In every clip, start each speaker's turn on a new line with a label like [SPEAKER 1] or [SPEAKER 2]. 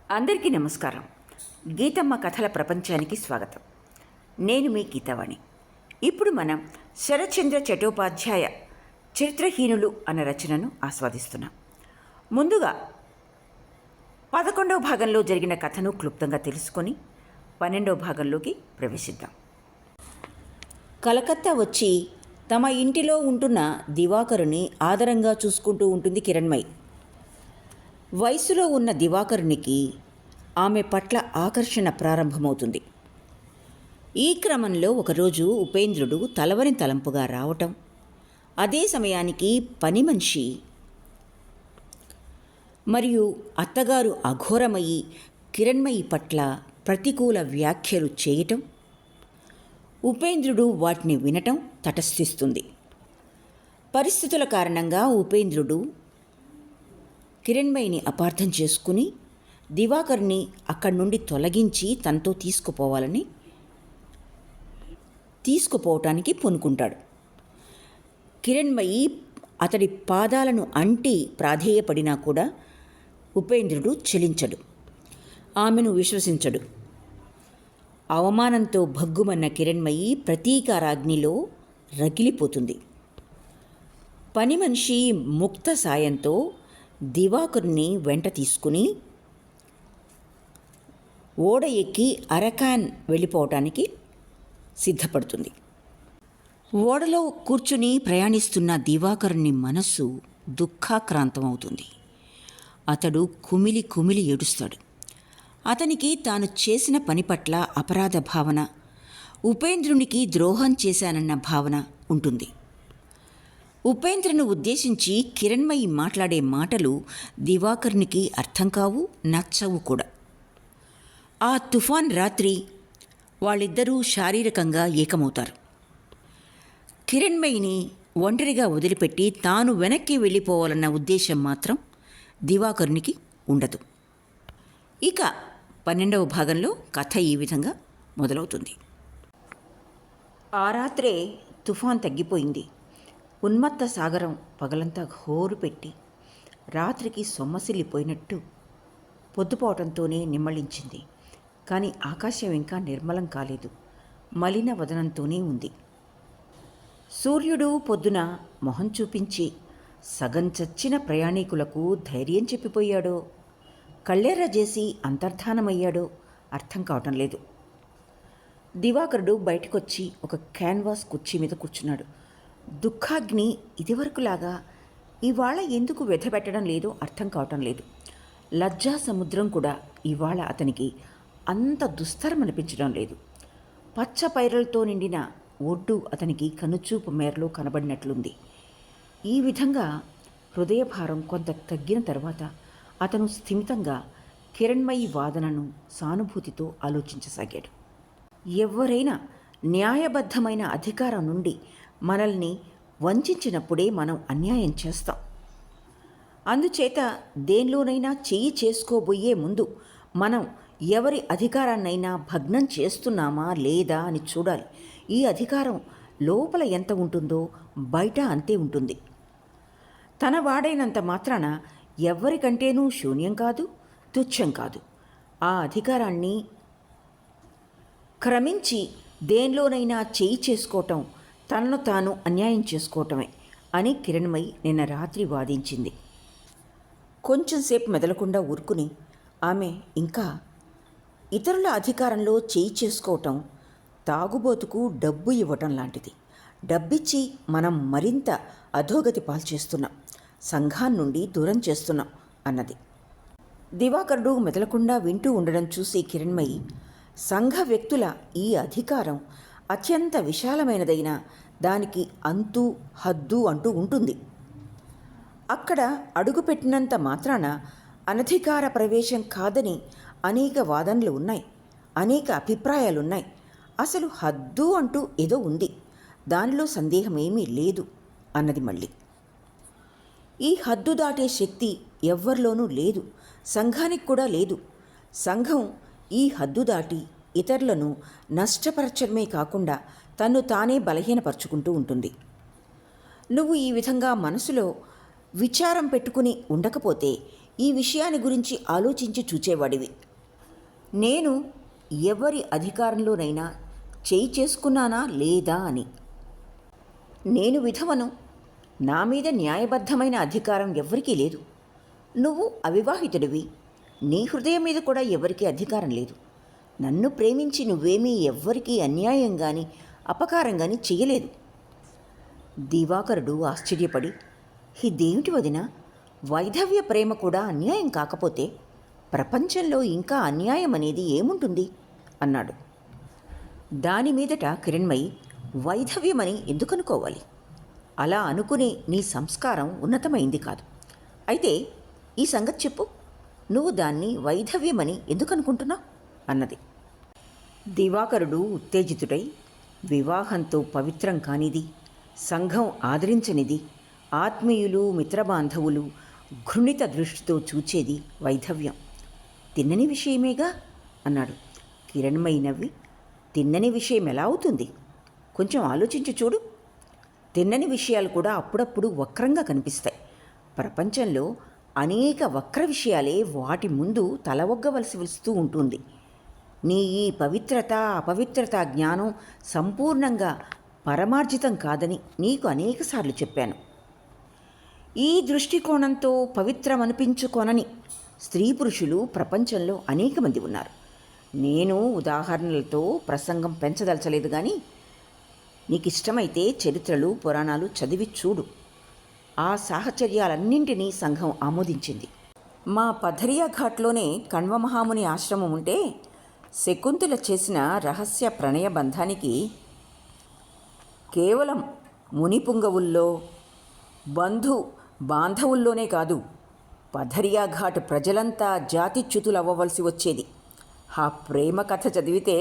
[SPEAKER 1] అందరికీ నమస్కారం. గీతమ్మ కథల ప్రపంచానికి స్వాగతం. నేను మీ గీతవాణి. ఇప్పుడు మనం శరత్చంద్ర చటోపాధ్యాయ చరిత్రహీనులు అన్న రచనను ఆస్వాదిస్తున్నాం. ముందుగా 11వ భాగంలో జరిగిన కథను క్లుప్తంగా తెలుసుకొని 12వ భాగంలోకి ప్రవేశిద్దాం. కలకత్తా వచ్చి తమ ఇంటిలో ఉంటున్న దివాకరుని ఆదరంగా చూసుకుంటూ ఉంటుంది కిరణ్మయి. వయసులో ఉన్న దివాకరునికి ఆమె పట్ల ఆకర్షణ ప్రారంభమవుతుంది. ఈ క్రమంలో ఒకరోజు ఉపేంద్రుడు తలవని తలంపుగా రావటం, అదే సమయానికి పని మనిషి మరియు అత్తగారు అఘోరమయ్యి కిరణ్మయి పట్ల ప్రతికూల వ్యాఖ్యలు చేయటం, ఉపేంద్రుడు వాటిని వినటం తటస్థిస్తుంది. పరిస్థితుల కారణంగా ఉపేంద్రుడు కిరణ్మయిని అపార్థం చేసుకుని దివాకర్ని అక్కడి నుండి తొలగించి తనతో తీసుకుపోవటానికి పూనుకుంటాడు. కిరణ్మయి అతడి పాదాలను అంటి ప్రాధేయపడినా కూడా ఉపేంద్రుడు చెలించడు, ఆమెను విశ్వసించడు. అవమానంతో భగ్గుమన్న కిరణ్మయి ప్రతీకారాగ్నిలో రగిలిపోతుంది. పని మనిషి ముక్త సాయంతో దివాకర్ని వెంట తీసుకుని ఓడ ఎక్కి అరకాన్ వెళ్ళిపోవటానికి సిద్ధపడుతుంది. ఓడలో కూర్చుని ప్రయాణిస్తున్న దివాకరుని మనస్సు దుఃఖాక్రాంతమవుతుంది. అతడు కుమిలి కుమిలి ఏడుస్తాడు. అతనికి తాను చేసిన పని పట్ల అపరాధ భావన, ఉపేంద్రునికి ద్రోహం చేశానన్న భావన ఉంటుంది. ఉపేంద్రను ఉద్దేశించి కిరణ్మయి మాట్లాడే మాటలు దివాకర్నికి అర్థం కావు, నచ్చవు కూడా. ఆ తుఫాన్ రాత్రి వాళ్ళిద్దరూ శారీరకంగా ఏకమవుతారు. కిరణ్మయిని ఒంటరిగా వదిలిపెట్టి తాను వెనక్కి వెళ్ళిపోవాలన్న ఉద్దేశం మాత్రం దివాకరునికి ఉండదు. ఇక 12వ భాగంలో కథ ఈ విధంగా మొదలవుతుంది. ఆ రాత్రే తుఫాన్ తగ్గిపోయింది. ఉన్మత్త సాగరం పగలంతా హోరు పెట్టి రాత్రికి సొమ్మసిల్లిపోయినట్టు పొద్దుపోవటంతోనే నిమ్మళించింది. కానీ ఆకాశం ఇంకా నిర్మలం కాలేదు, మలిన వదనంతోనే ఉంది. సూర్యుడు పొద్దున మొహం చూపించి సగం చచ్చిన ప్రయాణికులకు ధైర్యం చెప్పిపోయాడో, కళ్ళెర్ర చేసి అంతర్ధానమయ్యాడో అర్థం కావటం లేదు. దివాకరుడు బయటకొచ్చి ఒక క్యాన్వాస్ కుర్చీ మీద కూర్చున్నాడు. దుఃఖాగ్ని ఇదివరకులాగా ఇవాళ ఎందుకు వెధపెట్టడం లేదో అర్థం కావటం లేదు. లజ్జా సముద్రం కూడా ఇవాళ అతనికి అంత దుస్తరం అనిపించడం లేదు. పచ్చ పైరలతో నిండిన ఒడ్డు అతనికి కనుచూపు మేరలో కనబడినట్లుంది. ఈ విధంగా హృదయభారం కొంత తగ్గిన తర్వాత అతను స్థిమితంగా కిరణ్మయి వాదనను సానుభూతితో ఆలోచించసాగాడు. ఎవరైనా న్యాయబద్ధమైన అధికారం నుండి మనల్ని వంచినప్పుడే మనం అన్యాయం చేస్తాం. అందుచేత దేనిలోనైనా చెయ్యి చేసుకోబోయే ముందు మనం ఎవరి అధికారాన్నైనా భగ్నం చేస్తున్నామా లేదా అని చూడాలి. ఈ అధికారం లోపల ఎంత ఉంటుందో బయట అంతే ఉంటుంది. తన వాడైనంత మాత్రాన ఎవరికంటేనూ శూన్యం కాదు, తుచ్చం కాదు. ఆ అధికారాన్ని క్రమించి దేనిలోనైనా చెయ్యి చేసుకోవటం తనను తాను అన్యాయం చేసుకోవటమే అని కిరణ్మయి నిన్న రాత్రి వాదించింది. కొంచెంసేపు మెదలకుండా ఊరుకుని ఆమె ఇంకా ఇతరుల అధికారంలో చేయి చేసుకోవటం తాగుబోతుకు డబ్బు ఇవ్వటం లాంటిది. డబ్బిచ్చి మనం మరింత అధోగతి పాల్చేస్తున్నాం, సంఘాన్నుండి దూరం చేస్తున్నాం అన్నది. దివాకరుడు మెదలకుండా వింటూ ఉండడం చూసి కిరణ్మయి, సంఘ వ్యక్తుల ఈ అధికారం అత్యంత విశాలమైనదైన దానికి అంతు హద్దు అంటూ ఉంటుంది. అక్కడ అడుగుపెట్టినంత మాత్రాన అనధికార ప్రవేశం కాదని అనేక వాదనలు ఉన్నాయి, అనేక అభిప్రాయాలున్నాయి. అసలు హద్దు అంటూ ఏదో ఉంది, దానిలో సందేహం ఏమీ లేదు అన్నది మళ్ళీ. ఈ హద్దు దాటే శక్తి ఎవ్వరిలోనూ లేదు, సంఘానికి కూడా లేదు. సంఘం ఈ హద్దు దాటి ఇతరులను నష్టపరచడమే కాకుండా తన్ను తానే బలహీనపరుచుకుంటూ ఉంటుంది. నువ్వు ఈ విధంగా మనసులో విచారం పెట్టుకుని ఉండకపోతే ఈ విషయాన్ని గురించి ఆలోచించి చూచేవాడివి. నేను ఎవరి అధికారంలోనైనా చేయి చేసుకున్నానా లేదా అని. నేను విధవను. నా మీద న్యాయబద్ధమైన అధికారం ఎవ్వరికీ లేదు. నువ్వు అవివాహితుడివి. నీ హృదయం మీద కూడా ఎవరికీ అధికారం లేదు. నన్ను ప్రేమించి నువ్వేమీ ఎవ్వరికీ అన్యాయం కానీ అపకారం కానీ చెయ్యలేదు. దివాకరుడు ఆశ్చర్యపడి, ఇదేమిటి వదినా, వైధవ్య ప్రేమ కూడా అన్యాయం కాకపోతే ప్రపంచంలో ఇంకా అన్యాయం అనేది ఏముంటుంది అన్నాడు. దాని మీదట కిరణ్మయి, వైధవ్యమని ఎందుకనుకోవాలి? అలా అనుకునే నీ సంస్కారం ఉన్నతమైంది కాదు. అయితే ఈ సంగతి చెప్పు, నువ్వు దాన్ని వైధవ్యమని ఎందుకనుకుంటున్నావు అన్నది. దివాకరుడు ఉత్తేజితుడై, వివాహంతో పవిత్రం కానిది, సంఘం ఆదరించనిది, ఆత్మీయులు మిత్రబాంధవులు ఘృణిత దృష్టితో చూచేది వైధవ్యం. తిన్నని విషయమేగా అన్నాడు. కిరణ్మయి నవ్వి, తిన్నని విషయం ఎలా అవుతుంది? కొంచెం ఆలోచించి చూడు. తిన్నని విషయాలు కూడా అప్పుడప్పుడు వక్రంగా కనిపిస్తాయి. ప్రపంచంలో అనేక వక్ర విషయాలే వాటి ముందు తలవొగ్గవలసి వస్తూ ఉంటుంది. నీ ఈ పవిత్రత అపవిత్రత జ్ఞానం సంపూర్ణంగా పరమార్జితం కాదని నీకు అనేకసార్లు చెప్పాను. ఈ దృష్టికోణంతో పవిత్రమనిపించుకొనని స్త్రీ పురుషులు ప్రపంచంలో అనేక మంది ఉన్నారు. నేను ఉదాహరణలతో ప్రసంగం పెంచదలచలేదు, కానీ నీకు ఇష్టమైతే చరిత్రలు పురాణాలు చదివి చూడు. ఆ సాహచర్యాలన్నింటినీ సంఘం ఆమోదించింది. మా పథరియా ఘాట్లోనే కణ్వమహాముని ఆశ్రమం ఉంటే శకుంతల చేసిన రహస్య ప్రణయ బంధానికి కేవలం మునిపుంగవుల్లో బంధు బాంధవుల్లోనే కాదు, పథరియా ఘాట్ ప్రజలంతా జాతిచ్యుతులవ్వవలసి వచ్చేది. ఆ ప్రేమ కథ చదివితే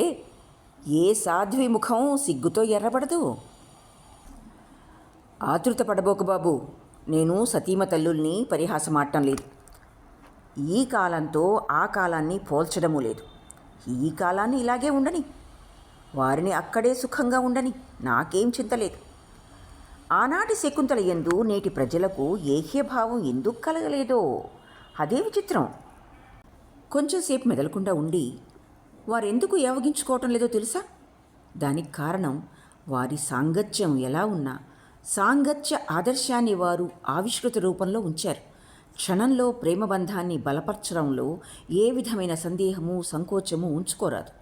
[SPEAKER 1] ఏ సాధ్వి ముఖం సిగ్గుతో ఎర్రబడదు. ఆతృత పడబోకు బాబు, నేను సతీమ తల్లుల్ని పరిహాసమాడటం లేదు. ఈ కాలంతో ఆ కాలాన్ని పోల్చడము లేదు. ఈ కాలాన్ని ఇలాగే ఉండని, వారిని అక్కడే సుఖంగా ఉండని, నాకేం చింతలేదు. ఆనాటి శకుంతల యందు నేటి ప్రజలకు ఏహ్యభావం ఎందుకు కలగలేదో అదే విచిత్రం. కొంచెంసేపు మెదలకుండా ఉండి, వారెందుకు యావగించుకోవటం లేదో తెలుసా? దానికి కారణం వారి సాంగత్యం ఎలా ఉన్నా సాంగత్య ఆదర్శాన్ని వారు ఆవిష్కృత రూపంలో ఉంచారు. క్షణంలో ప్రేమబంధాన్ని బలపరచడంలో ఏ విధమైన సందేహము సంకోచము ఉంచుకోరాదు.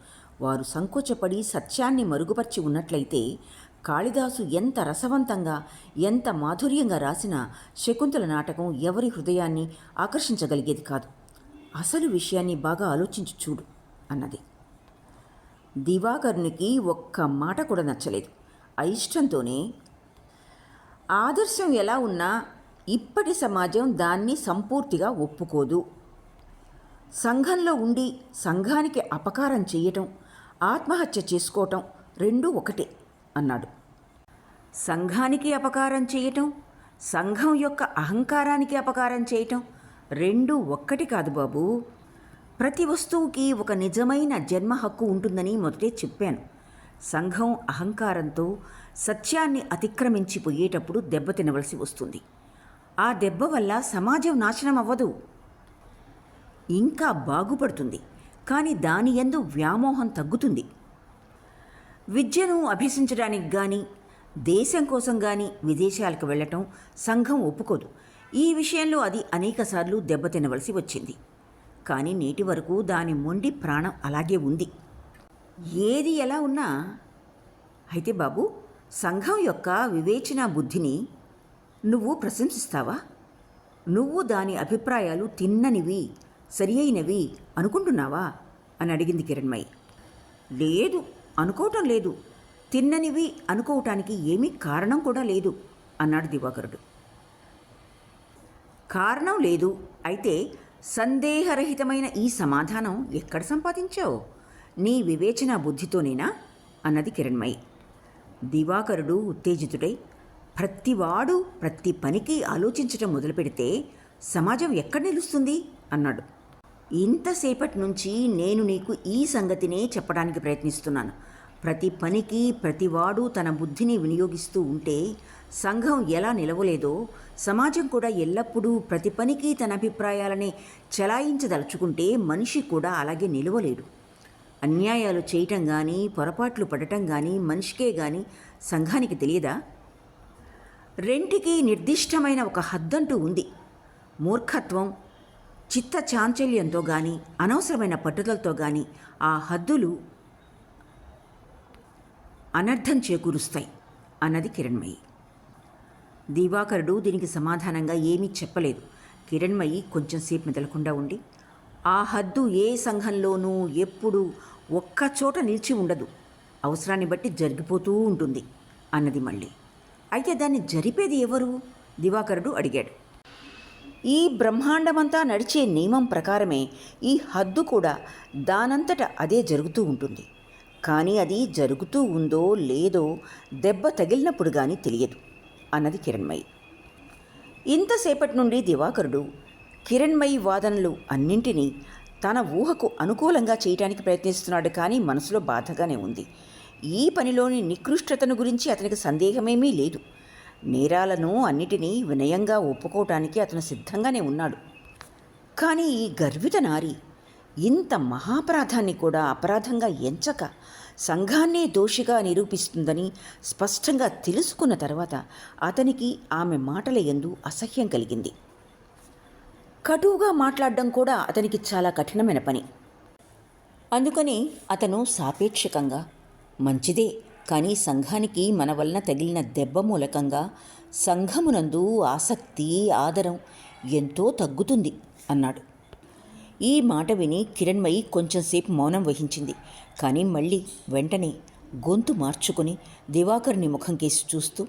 [SPEAKER 1] వారు సంకోచపడి సత్యాన్ని మరుగుపరిచి ఉన్నట్లయితే కాళిదాసు ఎంత రసవంతంగా ఎంత మాధుర్యంగా రాసిన శకుంతల నాటకం ఎవరి హృదయాన్ని ఆకర్షించగలిగేది కాదు. అసలు విషయాన్ని బాగా ఆలోచించి చూడు అన్నది. దివాకరునికి ఒక్క మాట కూడా నచ్చలేదు. అయిష్టంతోనే, ఆదర్శం ఎలా ఉన్నా ఇప్పటి సమాజం దాన్ని సంపూర్తిగా ఒప్పుకోదు. సంఘంలో ఉండి సంఘానికి అపకారం చేయటం, ఆత్మహత్య చేసుకోవటం రెండూ ఒకటే అన్నాడు. సంఘానికి అపకారం చేయటం, సంఘం యొక్క అహంకారానికి అపకారం చేయటం రెండూ ఒక్కటి కాదు బాబు. ప్రతి వస్తువుకి ఒక నిజమైన జన్మ హక్కు ఉంటుందని మొదటే చెప్పాను. సంఘం అహంకారంతో సత్యాన్ని అతిక్రమించిపోయేటప్పుడు దెబ్బ తినవలసి వస్తుంది. ఆ దెబ్బ వల్ల సమాజం నాశనం అవ్వదు, ఇంకా బాగుపడుతుంది. కానీ దాని యందు వ్యామోహం తగ్గుతుంది. విద్యను అభ్యసించడానికి కానీ దేశం కోసం కానీ విదేశాలకు వెళ్ళటం సంఘం ఒప్పుకోదు. ఈ విషయంలో అది అనేకసార్లు దెబ్బతినవలసి వచ్చింది. కానీ నేటి వరకు దాని మొండి ప్రాణం అలాగే ఉంది. ఏది ఎలా ఉన్నా అయితే బాబు, సంఘం యొక్క వివేచన బుద్ధిని నువ్వు ప్రశంసిస్తావా? నువ్వు దాని అభిప్రాయాలు తిన్ననివి సరి అయినవి అనుకుంటున్నావా అని అడిగింది కిరణ్మయి. లేదు, అనుకోవటం లేదు. తిన్ననివి అనుకోవటానికి ఏమీ కారణం కూడా లేదు అన్నాడు దివాకరుడు. కారణం లేదు అయితే సందేహరహితమైన ఈ సమాధానం ఎక్కడ సంపాదించావు? నీ వివేచన బుద్ధితోనేనా అన్నది కిరణ్మయి. దివాకరుడు ఉత్తేజితుడై, ప్రతివాడు ప్రతి పనికి ఆలోచించటం మొదలుపెడితే సమాజం ఎక్కడ నిలుస్తుంది అన్నాడు. ఇంతసేపటి నుంచి నేను నీకు ఈ సంగతినే చెప్పడానికి ప్రయత్నిస్తున్నాను. ప్రతి పనికి ప్రతివాడు తన బుద్ధిని వినియోగిస్తూ ఉంటే సంఘం ఎలా నిలవలేదో, సమాజం కూడా ఎల్లప్పుడూ ప్రతి పనికి తన అభిప్రాయాలని చెలాయించదలుచుకుంటే మనిషి కూడా అలాగే నిలవలేడు. అన్యాయాలు చేయటం కానీ, పొరపాట్లు పడటం కానీ మనిషికే కానీ సంఘానికి తెలియదా? రెంటికి నిర్దిష్టమైన ఒక హద్దంటూ ఉంది. మూర్ఖత్వం, చిత్త చాంచల్యంతో కానీ, అనవసరమైన పట్టుదలతో కానీ ఆ హద్దులు అనర్థం చేకూరుస్తాయి అన్నది కిరణ్మయి. దివాకరుడు దీనికి సమాధానంగా ఏమీ చెప్పలేదు. కిరణ్మయి కొంచెంసేపు మెదలకుండా ఉండి, ఆ హద్దు ఏ సంఘంలోనూ ఎప్పుడూ ఒక్కచోట నిలిచి ఉండదు, అవసరాన్ని బట్టి జరిగిపోతూ ఉంటుంది అన్నది మళ్ళీ. అయితే దాన్ని జరిపేది ఎవరు? దివాకరుడు అడిగాడు. ఈ బ్రహ్మాండమంతా నడిచే నియమం ప్రకారమే ఈ హద్దు కూడా దానంతట అదే జరుగుతూ ఉంటుంది. కానీ అది జరుగుతూ ఉందో లేదో దెబ్బ తగిలినప్పుడు కానీ తెలియదు అన్నది కిరణ్మయి. ఇంతసేపటి నుండి దివాకరుడు కిరణ్మయి వాదనలు అన్నింటినీ తన ఊహకు అనుకూలంగా చేయటానికి ప్రయత్నిస్తున్నాడు. కానీ మనసులో బాధగానే ఉంది. ఈ పనిలోని నికృష్టతను గురించి అతనికి సందేహమేమీ లేదు. నేరాలను అన్నిటినీ వినయంగా ఒప్పుకోవటానికి అతను సిద్ధంగానే ఉన్నాడు. కానీ ఈ గర్విత నారి ఇంత మహాపరాధాన్ని కూడా అపరాధంగా ఎంచక సంఘాన్నే దోషిగా నిరూపిస్తుందని స్పష్టంగా తెలుసుకున్న తర్వాత అతనికి ఆమె మాటల యందు అసహ్యం కలిగింది. కటువుగా మాట్లాడడం కూడా అతనికి చాలా కఠినమైన పని. అందుకని అతను సాపేక్షకంగా, మంచిదే, కానీ సంఘానికి మన వలన తగిలిన దెబ్బ మూలకంగా సంఘమునందు ఆసక్తి, ఆదరం ఎంతో తగ్గుతుంది అన్నాడు. ఈ మాట విని కిరణ్మయి కొంచెంసేపు మౌనం వహించింది. కానీ మళ్ళీ వెంటనే గొంతు మార్చుకుని దివాకరుని ముఖం కేసి చూస్తూ,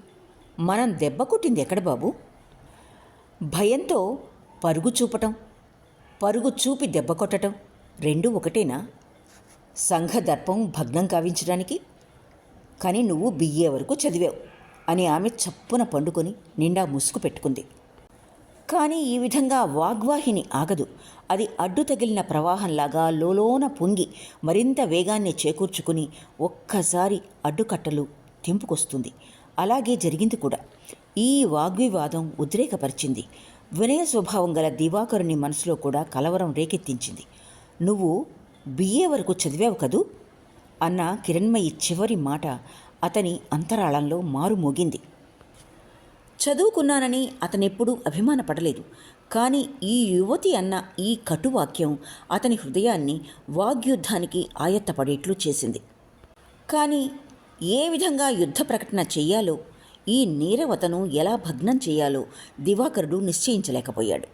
[SPEAKER 1] మనం దెబ్బ కొట్టింది ఎక్కడ బాబు? భయంతో పరుగు చూపటం, పరుగు చూపి దెబ్బ కొట్టడం రెండూ ఒకటేనా? సంఘ దర్పం భగ్నం కావించడానికి? కానీ నువ్వు బిఏ వరకు చదివావు అని ఆమె చప్పున పండుకొని నిండా ముసుగు పెట్టుకుంది. కానీ ఈ విధంగా వాగ్వాహిని ఆగదు. అది అడ్డు తగిలిన ప్రవాహంలాగా లోలోన పొంగి మరింత వేగాన్ని చేకూర్చుకుని ఒక్కసారి అడ్డుకట్టలు తెంపుకొస్తుంది. అలాగే జరిగింది కూడా. ఈ వాగ్వివాదం ఉద్రేకపరిచింది. వినయ స్వభావం గల దివాకరుని మనసులో కూడా కలవరం రేకెత్తించింది. నువ్వు బిఏ వరకు చదివావు కదూ అన్న కిరణ్మయి చివరి మాట అతని అంతరాళంలో మారుమోగింది. చదువుకున్నానని అతనెప్పుడూ అభిమానపడలేదు. కానీ ఈ యువతి అన్న ఈ కటువాక్యం అతని హృదయాన్ని వాగ్యుద్ధానికి ఆయత్తపడేట్లు చేసింది. కానీ ఏ విధంగా యుద్ధ ప్రకటన చెయ్యాలో, ఈ నీరవతను ఎలా భగ్నం చేయాలో దివాకరుడు నిశ్చయించలేకపోయాడు.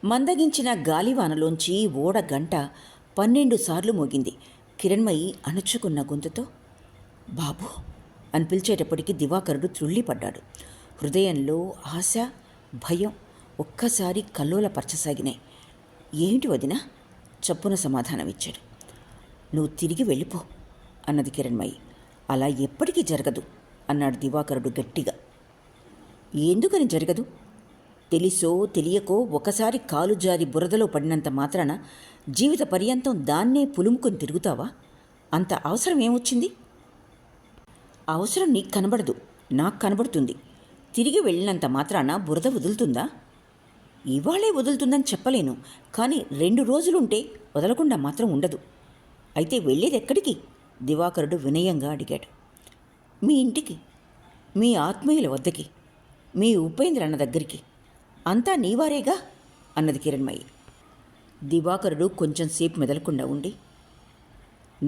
[SPEAKER 1] మందగించిన గాలివానలోంచి ఓడ గంట 12 సార్లు మోగింది. కిరణ్మయి అణుచుకున్న గొంతుతో బాబు అని పిలిచేటప్పటికి దివాకరుడు త్రుళ్ళిపడ్డాడు. హృదయంలో ఆశ, భయం ఒక్కసారి కల్లోలపరచసాగినాయి. ఏమిటి వదినా? చప్పున సమాధానమిచ్చాడు. నువ్వు తిరిగి వెళ్ళిపో అన్నది కిరణ్మయి. అలా ఎప్పటికీ జరగదు అన్నాడు దివాకరుడు గట్టిగా. ఎందుకని జరగదు? తెలిసో తెలియకో ఒకసారి కాలు జారి బురదలో పడినంత మాత్రాన జీవిత పర్యంతం దాన్నే పులుముకొని తిరుగుతావా? అంత అవసరం ఏమొచ్చింది? అవసరం నీకు కనబడదు, నాకు కనబడుతుంది. తిరిగి వెళ్ళినంత మాత్రాన బురద వదులుతుందా? ఇవాళే వదులుతుందని చెప్పలేను, కానీ 2 రోజులుంటే వదలకుండా మాత్రం ఉండదు. అయితే వెళ్ళేది ఎక్కడికి? దివాకరుడు వినయంగా అడిగాడు. మీ ఇంటికి, మీ ఆత్మీయుల వద్దకి, మీ ఉపేంద్ర అన్న దగ్గరికి. అంతా నీవారేగా అన్నది కిరణ్మయి. దివాకరుడు కొంచెంసేపు మెదలకుండా ఉండి,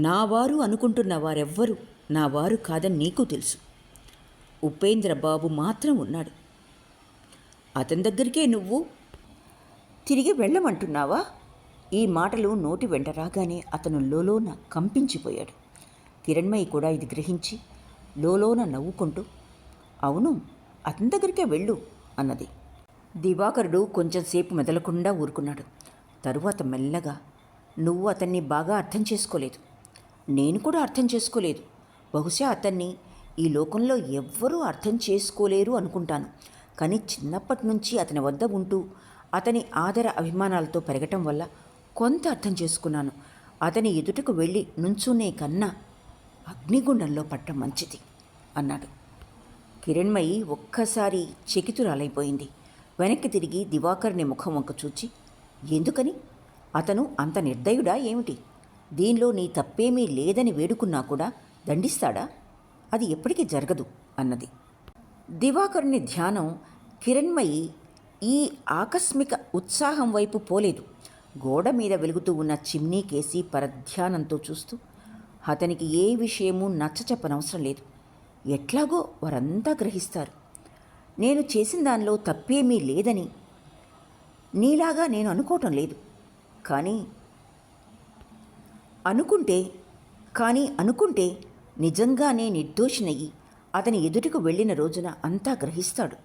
[SPEAKER 1] నా వారు అనుకుంటున్న వారెవ్వరూ నా వారు కాదని నీకు తెలుసు. ఉపేంద్ర బాబు మాత్రం ఉన్నాడు. అతని దగ్గరికే నువ్వు తిరిగి వెళ్ళమంటున్నావా? ఈ మాటలు నోటి వెంట రాగానే అతను లోలోన కంపించిపోయాడు. కిరణ్మయి కూడా ఇది గ్రహించి లోలోన నవ్వుకుంటూ, అవును, అతని దగ్గరికే వెళ్ళు అన్నది. దివాకరుడు కొంచెంసేపు మెదలకుండా ఊరుకున్నాడు. తరువాత మెల్లగా, నువ్వు అతన్ని బాగా అర్థం చేసుకోలేదు, నేను కూడా అర్థం చేసుకోలేదు. బహుశా అతన్ని ఈ లోకంలో ఎవ్వరూ అర్థం చేసుకోలేరు అనుకుంటాను. కానీ చిన్నప్పటి నుంచి అతని వద్ద ఉంటూ అతని ఆదర అభిమానాలతో పెరగటం వల్ల కొంత అర్థం చేసుకున్నాను. అతని ఎదుటకు వెళ్ళి నుంచునే కన్నా అగ్నిగుండంలో పట్టం మంచిది అన్నాడు. కిరణ్మయి ఒక్కసారి చకితురాలైపోయింది. వెనక్కి తిరిగి దివాకర్ని ముఖం వంక చూచి, ఎందుకని? అతను అంత నిర్దయుడా ఏమిటి? దీనిలో నీ తప్పేమీ లేదని వేడుకున్నా కూడా దండిస్తాడా? అది ఎప్పటికీ జరగదు అన్నది. దివాకరుని ధ్యానం కిరణ్మయి ఈ ఆకస్మిక ఉత్సాహం వైపు పోలేదు. గోడ మీద వెలుగుతూ ఉన్న చిమ్నీ కేసి పరధ్యానంతో చూస్తూ, అతనికి ఏ విషయమూ నచ్చ చెప్పనవసరం లేదు. ఎట్లాగో వారంతా గ్రహిస్తారు. నేను చేసిన దానిలో తప్పేమీ లేదని నీలాగా నేను అనుకోవటం లేదు. కానీ అనుకుంటే నిజంగానే నిర్దోషినయ్యి అతని ఎదుటికి వెళ్ళిన రోజున అంతా గ్రహిస్తాడు.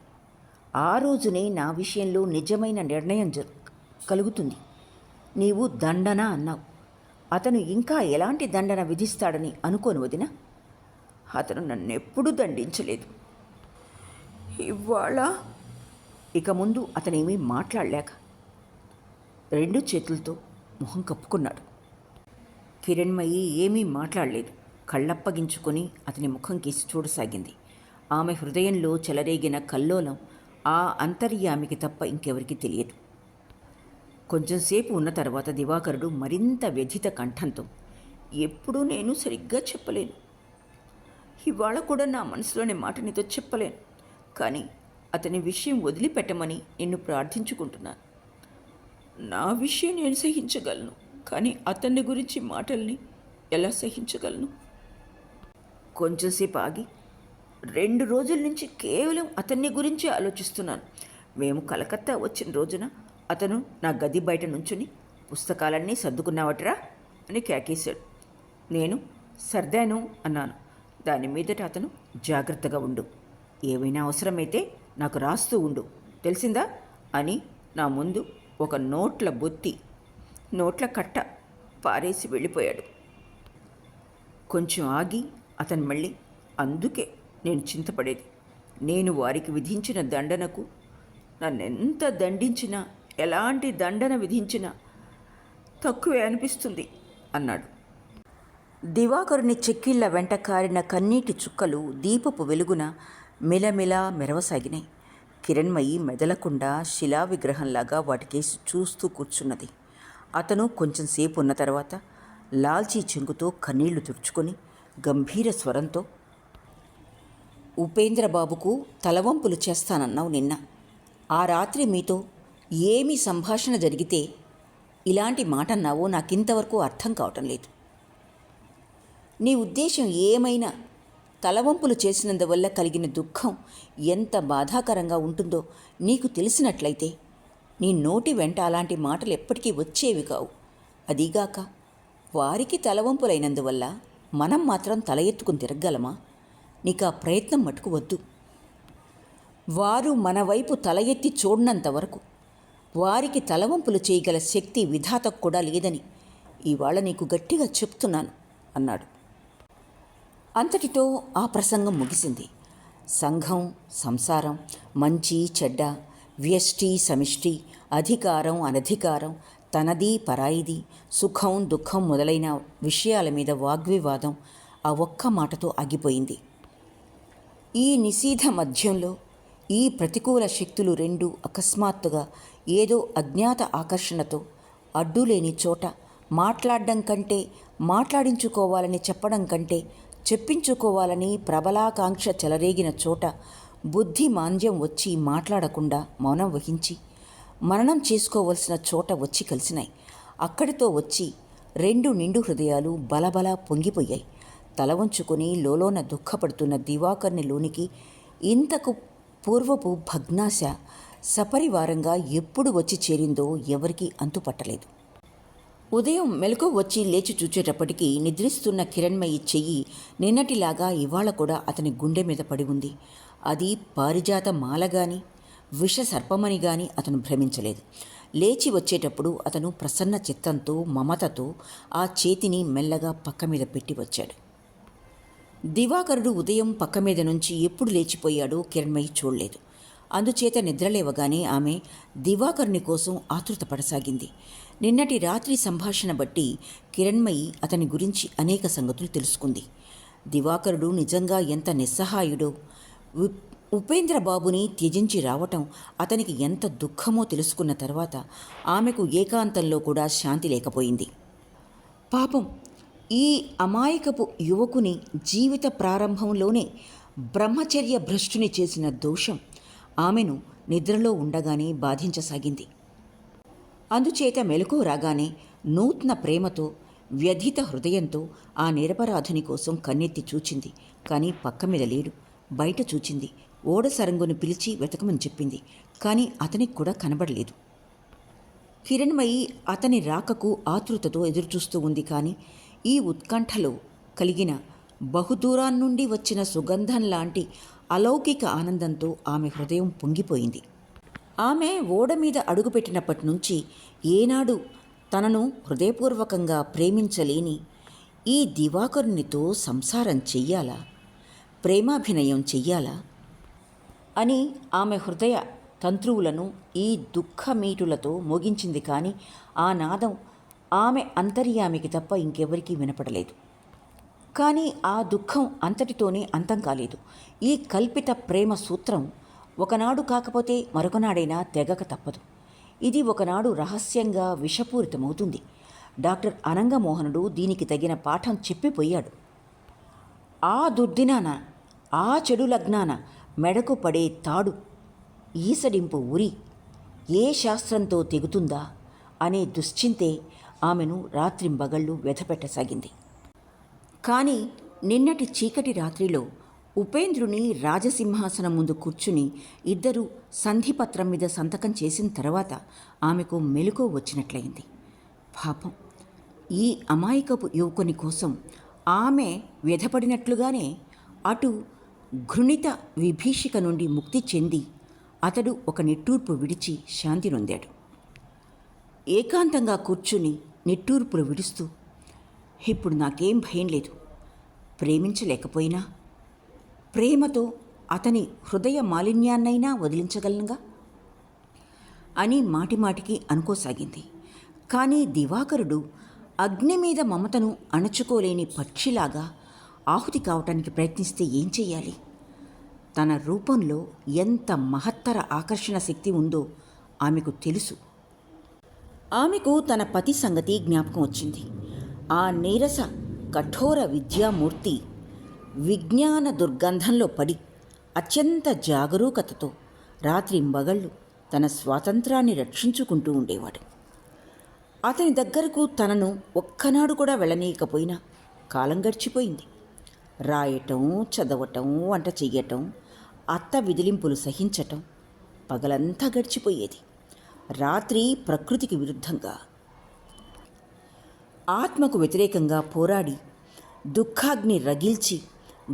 [SPEAKER 1] ఆ రోజునే నా విషయంలో నిజమైన నిర్ణయం కలుగుతుంది. నీవు దండన అన్నావు. అతను ఇంకా ఎలాంటి దండన విధిస్తాడని అనుకోను వదిన. అతను నన్నెప్పుడూ దండించలేదు. ఇవాళ ఇక ముందు అతనేమీ మాట్లాడలేక 2 చేతులతో మొహం కప్పుకున్నాడు. కిరణ్మయి ఏమీ మాట్లాడలేదు. కళ్ళప్పగించుకొని అతని ముఖం కేసి చూడసాగింది. ఆమె హృదయంలో చెలరేగిన కల్లోలం ఆ అంతర్యామికి తప్ప ఇంకెవరికి తెలియదు. కొంచెంసేపు ఉన్న తర్వాత దివాకరుడు మరింత వ్యధిత కంఠంతో, ఎప్పుడూ నేను సరిగ్గా చెప్పలేను. ఇవాళ కూడా నా మనసులోని మాట నీతో చెప్పలేను. కానీ అతని విషయం వదిలిపెట్టమని నిన్ను ప్రార్థించుకుంటున్నాను. నా విషయం నేను సహించగలను, కానీ అతన్ని గురించి మాటల్ని ఎలా సహించగలను? కొంచెంసేపు ఆగి, 2 రోజుల నుంచి కేవలం అతన్ని గురించి ఆలోచిస్తున్నాను. మేము కలకత్తా వచ్చిన రోజున అతను నా గది బయట నుంచుని, పుస్తకాలన్నీ సర్దుకున్నావట్రా అని కేకేశాడు. నేను సర్దాను అన్నాను. దాని మీదట అతను, జాగ్రత్తగా ఉండు, ఏమైనా అవసరమైతే నాకు రాస్తూ ఉండు, తెలిసిందా అని నా ముందు ఒక నోట్ల కట్ట పారేసి వెళ్ళిపోయాడు. కొంచెం ఆగి అతను మళ్ళీ, అందుకే నేను చింతపడేది. నేను వారికి విధించిన దండనకు నన్నెంత దండించినా, ఎలాంటి దండన విధించినా తక్కువే అనిపిస్తుంది అన్నాడు. దివాకరుని చెక్కిళ్ల వెంట కారిన కన్నీటి చుక్కలు దీపపు వెలుగున మిలమిలా మెరవసాగినాయి. కిరణ్మయి మెదలకుండా శిలా విగ్రహంలాగా వాటికేసి చూస్తూ కూర్చున్నది. అతను కొంచెంసేపు ఉన్న తర్వాత లాల్చీ చెంగుతో కన్నీళ్లు తుడుచుకొని గంభీర స్వరంతో, ఉపేంద్రబాబుకు తలవంపులు చేస్తానన్నావు నిన్న. ఆ రాత్రి మీతో ఏమి సంభాషణ జరిగితే ఇలాంటి మాట అన్నావో నాకింతవరకు అర్థం కావటం లేదు. నీ ఉద్దేశం ఏమైనా తలవంపులు చేసినందువల్ల కలిగిన దుఃఖం ఎంత బాధాకరంగా ఉంటుందో నీకు తెలిసినట్లయితే నీ నోటి వెంట అలాంటి మాటలు ఎప్పటికీ వచ్చేవి కావు. అదీగాక వారికి తలవంపులైనందువల్ల మనం మాత్రం తల ఎత్తుకుని తిరగలమా? నీకు ఆ ప్రయత్నం మటుకు వద్దు. వారు మన వైపు తల ఎత్తి చూడనంత వరకు వారికి తలవంపులు చేయగల శక్తి విధాతకు కూడా లేదని ఇవాళ నీకు గట్టిగా చెప్తున్నాను అన్నాడు. అంతటితో ఆ ప్రసంగం ముగిసింది. సంఘం, సంసారం, మంచి చెడ్డ, వ్యష్టి సమిష్టి, అధికారం అనధికారం, తనది పరాయిది, సుఖం దుఃఖం మొదలైన విషయాల మీద వాగ్వివాదం ఆ ఒక్క మాటతో ఆగిపోయింది. ఈ నిశీథ మధ్యంలో ఈ ప్రతికూల శక్తులు 2 అకస్మాత్తుగా ఏదో అజ్ఞాత ఆకర్షణతో అడ్డులేని చోట మాట్లాడడం కంటే, మాట్లాడించుకోవాలని చెప్పడం కంటే చెప్పించుకోవాలని ప్రబలాకాంక్ష చెలరేగిన చోట బుద్ధి మాంద్యం వచ్చి మాట్లాడకుండా మౌనం వహించి మననం చేసుకోవలసిన చోట వచ్చి కలిసినాయి. అక్కడితో వచ్చి 2 నిండు హృదయాలు బలబల పొంగిపోయాయి. తల వంచుకొని లోలోన దుఃఖపడుతున్న దివాకర్ని లోనికి ఇంతకు పూర్వపు భగ్నాశ సపరివారంగా ఎప్పుడు వచ్చి చేరిందో ఎవరికీ అంతుపట్టలేదు. ఉదయం మెలకు వచ్చి లేచి చూచేటప్పటికీ నిద్రిస్తున్న కిరణ్మయి చెయ్యి నిన్నటిలాగా ఇవాళ కూడా అతని గుండె మీద పడి ఉంది. అది పారిజాత మాలగాని విష సర్పమని గాని అతను భ్రమించలేదు. లేచి వచ్చేటప్పుడు అతను ప్రసన్న చిత్తంతో, మమతతో ఆ చేతిని మెల్లగా పక్క మీద పెట్టి వచ్చాడు. దివాకరుడు ఉదయం పక్క మీద నుంచి ఎప్పుడు లేచిపోయాడో కిరణ్మయి చూడలేదు. అందుచేత నిద్రలేవగానే ఆమె దివాకరుని కోసం ఆతృతపడసాగింది. నిన్నటి రాత్రి సంభాషణ బట్టి కిరణ్మయి అతని గురించి అనేక సంగతులు తెలుసుకుంది. దివాకరుడు నిజంగా ఎంత నిస్సహాయుడో, ఉపేంద్రబాబుని త్యజించి రావటం అతనికి ఎంత దుఃఖమో తెలుసుకున్న తర్వాత ఆమెకు ఏకాంతంలో కూడా శాంతి లేకపోయింది. పాపం, ఈ అమాయకపు యువకుని జీవిత ప్రారంభంలోనే బ్రహ్మచర్య భ్రష్టుని చేసిన దోషం ఆమెను నిద్రలో ఉండగానే బాధించసాగింది. అందుచేత మెలకువ రాగానే నూతన ప్రేమతో, వ్యధిత హృదయంతో ఆ నిరపరాధుని కోసం కన్నెత్తి చూచింది. కానీ పక్క మీద లేడు. బయట చూచింది. ఓడ సరంగును పిలిచి వెతకమని చెప్పింది. కానీ అతనికి కూడా కనబడలేదు. కిరణ్మయి అతని రాకకు ఆతృతతో ఎదురుచూస్తూ ఉంది. కానీ ఈ ఉత్కంఠలో కలిగిన బహుదూరాన్నుండి వచ్చిన సుగంధం లాంటి అలౌకిక ఆనందంతో ఆమె హృదయం పొంగిపోయింది. ఆమె ఓడ మీద అడుగుపెట్టినప్పటి నుంచి ఏనాడు తనను హృదయపూర్వకంగా ప్రేమించలేని ఈ దివాకరునితో సంసారం చెయ్యాలా, ప్రేమాభినయం చెయ్యాలా అని ఆమె హృదయ తంత్రువులను ఈ దుఃఖమీటులతో మోగించింది. కానీ ఆ నాదం ఆమె అంతర్యామికి తప్ప ఇంకెవరికీ వినపడలేదు. కానీ ఆ దుఃఖం అంతటితోనే అంతం కాలేదు. ఈ కల్పిత ప్రేమ సూత్రం ఒకనాడు కాకపోతే మరొకనాడైనా తెగక తప్పదు. ఇది ఒకనాడు రహస్యంగా విషపూరితమవుతుంది. డాక్టర్ అనంగమోహనుడు దీనికి తగిన పాఠం చెప్పిపోయాడు. ఆ దుర్దినాన, ఆ చెడు లగ్నాన మెడకు పడే తాడు ఈసడింపు ఉరి ఏ శాస్త్రంతో తెగుతుందా అనే దుశ్చింతే ఆమెను రాత్రింబగళ్ళు వెధపెట్టసాగింది. కానీ నిన్నటి చీకటి రాత్రిలో ఉపేంద్రుని రాజసింహాసనం ముందు కూర్చుని ఇద్దరూ సంధిపత్రం మీద సంతకం చేసిన తర్వాత ఆమెకు మెలకువ వచ్చినట్లయింది. పాపం, ఈ అమాయకపు యువకుని కోసం ఆమె వ్యధపడినట్లుగానే అటు ఘృణిత విభీషిక నుండి ముక్తి చెంది అతడు ఒక నిట్టూర్పు విడిచి శాంతి నొందాడు. ఏకాంతంగా కూర్చుని నిట్టూర్పులు విడుస్తూ, ఇప్పుడు నాకేం భయం లేదు, ప్రేమించలేకపోయినా ప్రేమతో అతని హృదయ మాలిన్యాన్నైనా వదిలించగలనుగా అని మాటిమాటికి అనుకోసాగింది. కానీ దివాకరుడు అగ్ని మీద మమతను అణచుకోలేని పక్షిలాగా ఆహుతి కావటానికి ప్రయత్నిస్తే ఏం చెయ్యాలి? తన రూపంలో ఎంత మహత్తర ఆకర్షణ శక్తి ఉందో ఆమెకు తెలుసు. ఆమెకు తన పతి సంగతి జ్ఞాపకం వచ్చింది. ఆ నీరస కఠోర విద్యామూర్తి విజ్ఞాన దుర్గంధంలో పడి అత్యంత జాగరూకతతో రాత్రింబగళ్ళు తన స్వాతంత్రాన్ని రక్షించుకుంటూ ఉండేవాడు. అతని దగ్గరకు తనను ఒక్కనాడు కూడా వెళ్ళనీయకపోయినా కాలం గడిచిపోయింది. రాయటం, చదవటం, వంట చెయ్యటం, అత్త విదిలింపులు సహించటం పగలంతా గడిచిపోయేది. రాత్రి ప్రకృతికి విరుద్ధంగా, ఆత్మకు వ్యతిరేకంగా పోరాడి దుఃఖాగ్ని రగిల్చి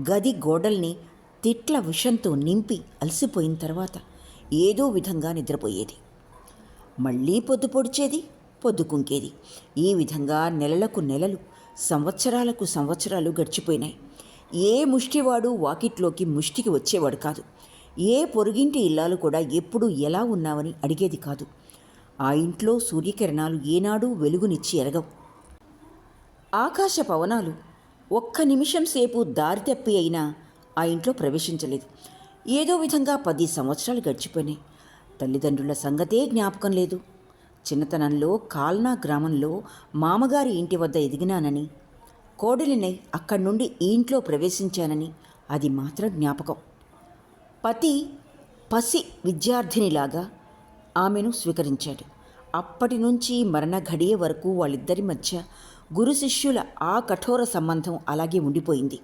[SPEAKER 1] గది గోడల్ని తిట్ల విషంతో నింపి అలసిపోయిన తర్వాత ఏదో విధంగా నిద్రపోయేది. మళ్ళీ పొద్దు పొడిచేది, పొద్దుకుంకేది. ఈ విధంగా నెలలకు నెలలు, సంవత్సరాలకు సంవత్సరాలు గడిచిపోయినాయి. ఏ ముష్టివాడు వాకిట్లోకి ముష్టికి వచ్చేవాడు కాదు. ఏ పొరుగింటి ఇల్లాలు కూడా ఎప్పుడు ఎలా ఉన్నావని అడిగేది కాదు. ఆ ఇంట్లో సూర్యకిరణాలు ఏనాడూ వెలుగునిచ్చి ఎరగవు. ఆకాశ పవనాలు ఒక్క నిమిషం సేపు దారి తప్పి అయినా ఆ ఇంట్లో ప్రవేశించలేదు. ఏదో విధంగా 10 సంవత్సరాలు గడిచిపోయినాయి. తల్లిదండ్రుల సంగతే జ్ఞాపకం లేదు. చిన్నతనంలో కాల్నా గ్రామంలో మామగారి ఇంటి వద్ద ఎదిగినానని, కోడలినై అక్కడి నుండి ఈ ఇంట్లో ప్రవేశించానని అది మాత్రం జ్ఞాపకం. పతి పసి విద్యార్థినిలాగా ఆమెను స్వీకరించాడు. అప్పటి నుంచి మరణ ఘడియ వరకు వాళ్ళిద్దరి మధ్య గురు శిష్యుల ఆ కఠోర సంబంధం అలాగే ఉండిపోయింది.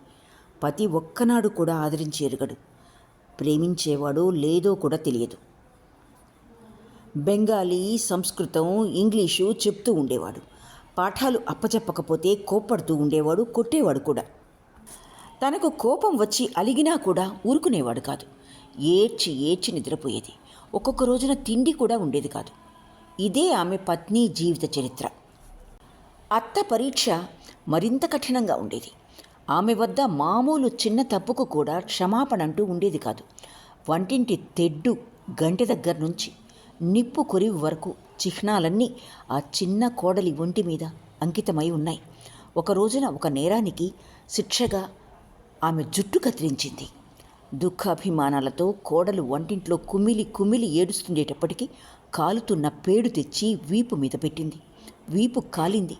[SPEAKER 1] పతి ఒక్కనాడు కూడా ఆదరించి ఎరుగడు. ప్రేమించేవాడో లేదో కూడా తెలియదు. బెంగాలీ, సంస్కృతం, ఇంగ్లీషు చెప్తూ ఉండేవాడు. పాఠాలు అప్పచెప్పకపోతే కోప్పడుతూ ఉండేవాడు, కొట్టేవాడు కూడా. తనకు కోపం వచ్చి అలిగినా కూడా ఊరుకునేవాడు కాదు. ఏడ్చి ఏడ్చి నిద్రపోయేది. ఒక్కొక్క రోజున తిండి కూడా ఉండేది కాదు. ఇదే ఆమె పత్ని జీవిత చరిత్ర. అత్త పరీక్ష మరింత కఠినంగా ఉండేది. ఆమె వద్ద మామూలు చిన్న తప్పుకు కూడా క్షమాపణ అంటూ ఉండేది కాదు. వంటింటి తెడ్డు గంటె దగ్గర నుంచి నిప్పు కొరివి వరకు చిహ్నాలన్నీ ఆ చిన్న కోడలి ఒంటి మీద అంకితమై ఉన్నాయి. ఒక రోజున ఒక నేరానికి శిక్షగా ఆమె జుట్టు కత్తిరించింది. దుఃఖాభిమానాలతో కోడలు వంటింట్లో కుమిలి కుమిలి ఏడుస్తుండేటప్పటికీ కాలుతున్న పేడు తెచ్చి వీపు మీద పెట్టింది. వీపు కాలింది.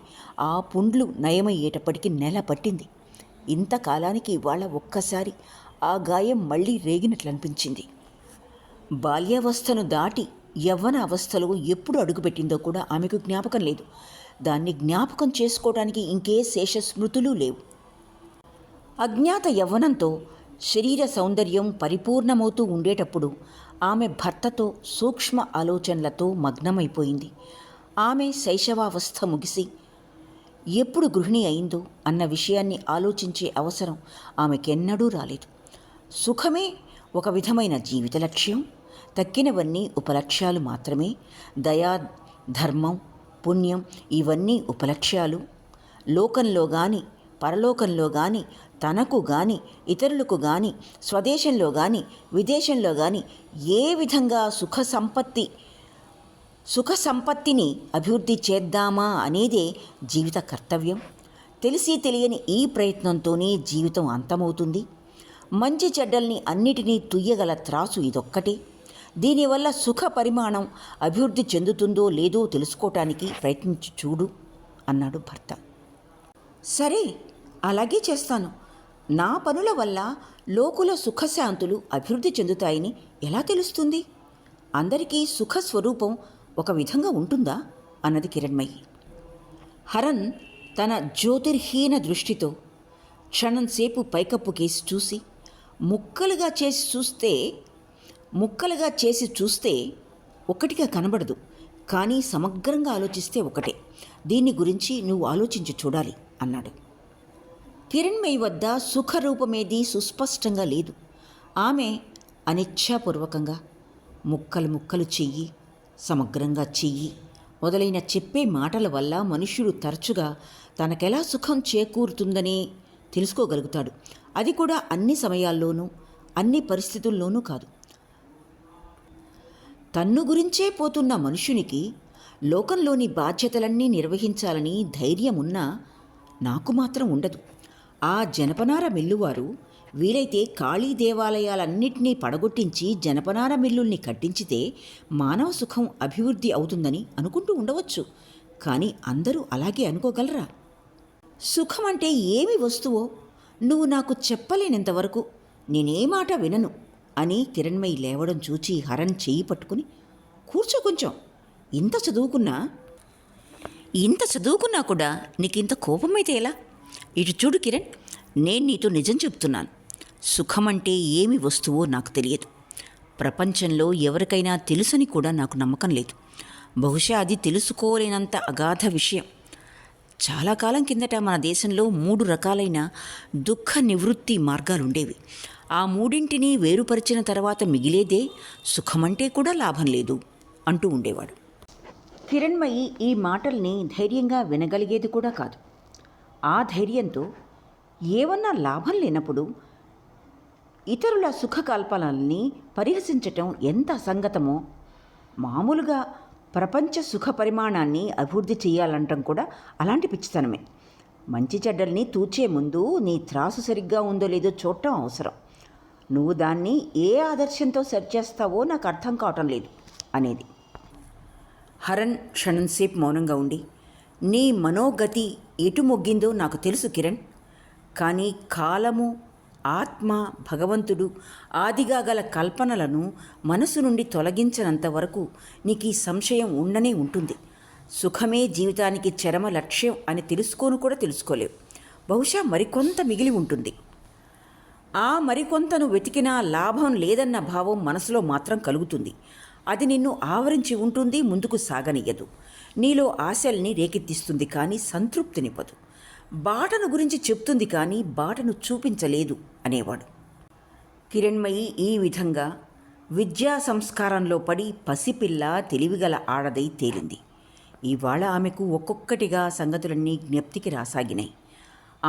[SPEAKER 1] ఆ పుండ్లు నయమయ్యేటప్పటికి నెల పట్టింది. ఇంతకాలానికి ఇవాళ ఒక్కసారి ఆ గాయం మళ్ళీ రేగినట్లనిపించింది. బాల్యావస్థను దాటి యవ్వన అవస్థలో ఎప్పుడు అడుగుపెట్టిందో కూడా ఆమెకు జ్ఞాపకం లేదు. దాన్ని జ్ఞాపకం చేసుకోవడానికి ఇంకే శేష స్మృతులు లేవు. అజ్ఞాత యవ్వనంతో శరీర సౌందర్యం పరిపూర్ణమవుతూ ఉండేటప్పుడు ఆమె భర్తతో సూక్ష్మ ఆలోచనలతో మగ్నమైపోయింది. ఆమె శైశవావస్థ ముగిసి ఎప్పుడు గృహిణి అయిందో అన్న విషయాన్ని ఆలోచించే అవసరం ఆమెకెన్నడూ రాలేదు. సుఖమే ఒక విధమైన జీవిత లక్ష్యం, తక్కినవన్నీ ఉపలక్ష్యాలు మాత్రమే. దయా, ధర్మం, పుణ్యం ఇవన్నీ ఉపలక్ష్యాలు. లోకంలో కానీ పరలోకంలో కానీ తనకు కానీ ఇతరులకు కానీ స్వదేశంలో కానీ విదేశంలో కానీ ఏ విధంగా సుఖ సంపత్తిని అభివృద్ధి చేద్దామా అనేదే జీవిత కర్తవ్యం. తెలిసి తెలియని ఈ ప్రయత్నంతోనే జీవితం అంతమవుతుంది. మంచి చెడ్డల్ని అన్నిటినీ తుయ్యగల త్రాసు ఇదొక్కటే. దీనివల్ల సుఖ పరిమాణం అభివృద్ధి చెందుతుందో లేదో తెలుసుకోవటానికి ప్రయత్నించి చూడు అన్నాడు భర్త. సరే, అలాగే చేస్తాను. నా పనుల వల్ల లోకుల సుఖశాంతులు అభివృద్ధి చెందుతాయని ఎలా తెలుస్తుంది? అందరికీ సుఖస్వరూపం ఒక విధంగా ఉంటుందా అన్నది కిరణ్మయి. హరన్ తన జ్యోతిర్హీన దృష్టితో క్షణంసేపు పైకప్పు కేసి చూసి ముక్కలుగా చేసి చూస్తే ఒకటిగా కనబడదు, కానీ సమగ్రంగా ఆలోచిస్తే ఒకటే. దీన్ని గురించి నువ్వు ఆలోచించి చూడాలి అన్నాడు. కిరణ్మయి వద్ద సుఖరూపమేది సుస్పష్టంగా లేదు. ఆమె అనిచ్ఛాపూర్వకంగా ముక్కలు చెయ్యి, సమగ్రంగా చెయ్యి మొదలైన చెప్పే మాటల వల్ల మనుష్యుడు తరచుగా తనకెలా సుఖం చేకూరుతుందనే తెలుసుకోగలుగుతాడు. అది కూడా అన్ని సమయాల్లోనూ అన్ని పరిస్థితుల్లోనూ కాదు. తన్ను గురించే పోతున్న మనుష్యునికి లోకంలోని బాధ్యతలన్నీ నిర్వహించాలని ధైర్యం ఉన్నా నాకు మాత్రం ఉండదు. ఆ జనపనార మిల్లువారు వీలైతే ఖాళీ దేవాలయాలన్నింటినీ పడగొట్టించి జనపనార మిల్లుల్ని కట్టించితే మానవ సుఖం అభివృద్ధి అవుతుందని అనుకుంటూ ఉండవచ్చు. కానీ అందరూ అలాగే అనుకోగలరా? సుఖం అంటే ఏమి వస్తువో నువ్వు నాకు చెప్పలేనంతవరకు నేనే మాట వినను అని కిరణ్మయి లేవడం చూచి హరన్ చేయి పట్టుకుని, కూర్చో, కొంచెం ఇంత చదువుకున్నా కూడా నీకింత కోపమైతే ఎలా? ఇటు చూడు కిరణ్, నేను నీతో నిజం చెప్తున్నాను. సుఖమంటే ఏమి వస్తువో నాకు తెలియదు. ప్రపంచంలో ఎవరికైనా తెలుసని కూడా నాకు నమ్మకం లేదు. బహుశా అది తెలుసుకోలేనంత అగాధ విషయం. చాలా కాలం కిందట మన దేశంలో 3 రకాలైన దుఃఖ నివృత్తి మార్గాలుండేవి. ఆ మూడింటిని వేరుపరిచిన తర్వాత మిగిలేదే సుఖమంటే కూడా లాభం లేదు అంటూ ఉండేవాడు. కిరణ్మయి ఈ మాటల్ని ధైర్యంగా వినగలిగేది కూడా కాదు. ఆ ధైర్యంతో ఏమన్నా లాభం లేనప్పుడు ఇతరుల సుఖకల్పనల్ని పరిహసించటం ఎంత అసంగతమో, మామూలుగా ప్రపంచ సుఖ పరిమాణాన్ని అభివృద్ధి చేయాలంటం కూడా అలాంటి పిచ్చితనమే. మంచి చెడ్డల్ని తూచే ముందు నీ త్రాసు సరిగ్గా ఉందో లేదో చూడటం అవసరం. నువ్వు దాన్ని ఏ ఆదర్శంతో సెట్ చేస్తావో నాకు అర్థం కావటం లేదు అనేది. హరన్ క్షణంసేపు మౌనంగా ఉండి, నీ మనోగతి ఎటు మొగ్గిందో నాకు తెలుసు కిరణ్. కానీ కాలము, ఆత్మ, భగవంతుడు ఆదిగా గల కల్పనలను మనసు నుండి తొలగించనంత వరకు నీకు ఈ సంశయం ఉండనే ఉంటుంది. సుఖమే జీవితానికి చరమ లక్ష్యం అని తెలుసుకోలేవు. బహుశా మరికొంత మిగిలి ఉంటుంది. ఆ మరికొంతను వెతికినా లాభం లేదన్న భావం మనసులో మాత్రం కలుగుతుంది. అది నిన్ను ఆవరించి ఉంటుంది, ముందుకు సాగనియ్యదు. నీలో ఆశల్ని రేకెత్తిస్తుంది కానీ సంతృప్తినివ్వదు. బాటను గురించి చెప్తుంది కానీ బాటను చూపించలేదు అనేవాడు. కిరణ్మయి ఈ విధంగా విద్యా సంస్కారంలో పడి పసిపిల్ల తెలివిగల ఆడదై తేలింది. ఇవాళ ఆమెకు ఒక్కొక్కటిగా సంగతులన్నీ జ్ఞప్తికి రాసాగినాయి.